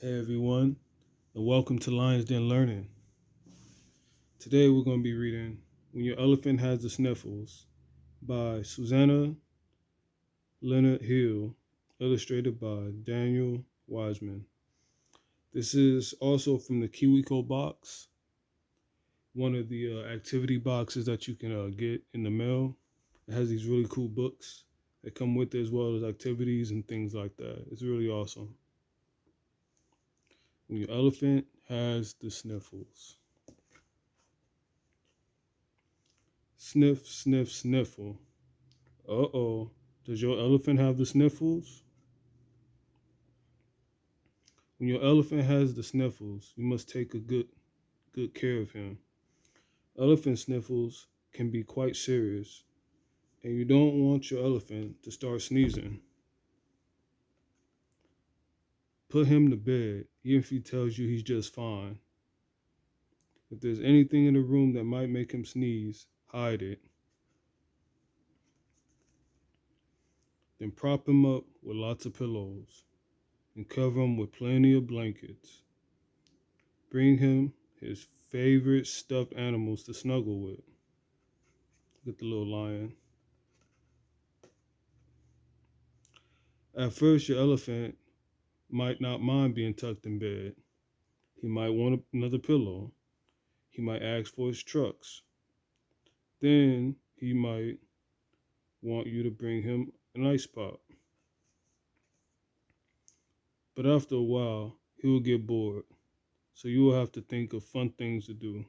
Hey everyone, and welcome to Lionsdenlearning. Today we're going to be reading When Your Elephant Has the Sniffles by Susanna Leonard Hill, illustrated by Daniel Wiseman. This is also from the KiwiCo box, one of the activity boxes that you can get in the mail. It has these really cool books that come with it, as well as activities and things like that. It's really awesome. When your elephant has the sniffles. Sniff, sniff, sniffle. Uh-oh. Does your elephant have the sniffles? When your elephant has the sniffles, you must take a good care of him. Elephant sniffles can be quite serious, and you don't want your elephant to start sneezing. Put him to bed, even if he tells you he's just fine. If there's anything in the room that might make him sneeze, hide it. Then prop him up with lots of pillows and cover him with plenty of blankets. Bring him his favorite stuffed animals to snuggle with. Look at the little lion. At first, your elephant might not mind being tucked in bed. He might want another pillow. He might ask for his trucks. Then he might want you to bring him an ice pop. But after a while, he will get bored. So you will have to think of fun things to do.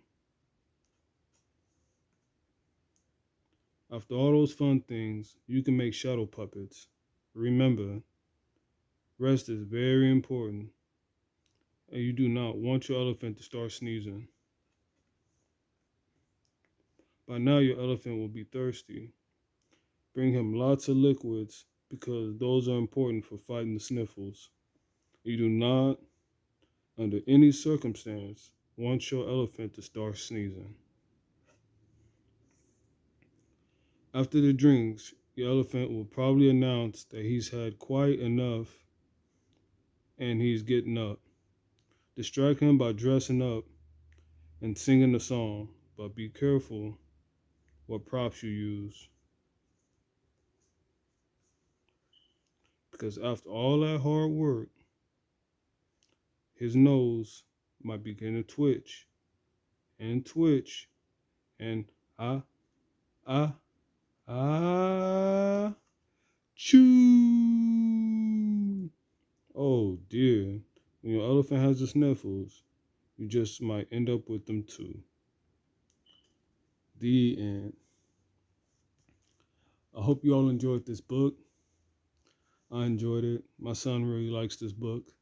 After all those fun things, you can make shadow puppets. Remember, rest is very important, and you do not want your elephant to start sneezing. By now, your elephant will be thirsty. Bring him lots of liquids because those are important for fighting the sniffles. You do not, under any circumstance, want your elephant to start sneezing. After the drinks, your elephant will probably announce that he's had quite enough and he's getting up. Distract him by dressing up and singing a song, but be careful what props you use. Because after all that hard work, his nose might begin to twitch and twitch and ah, chew. Oh dear, when your elephant has the sniffles, you just might end up with them too. The end. I hope you all enjoyed this book. I enjoyed it. My son really likes this book.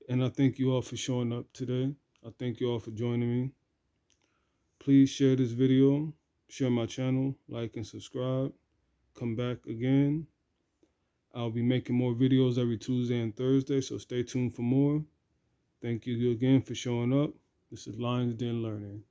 And I thank you all for showing up today. I thank you all for joining me. Please share this video, share my channel, like and subscribe. Come back again. I'll be making more videos every Tuesday and Thursday, so stay tuned for more. Thank you again for showing up. This is Lionsdenlearning.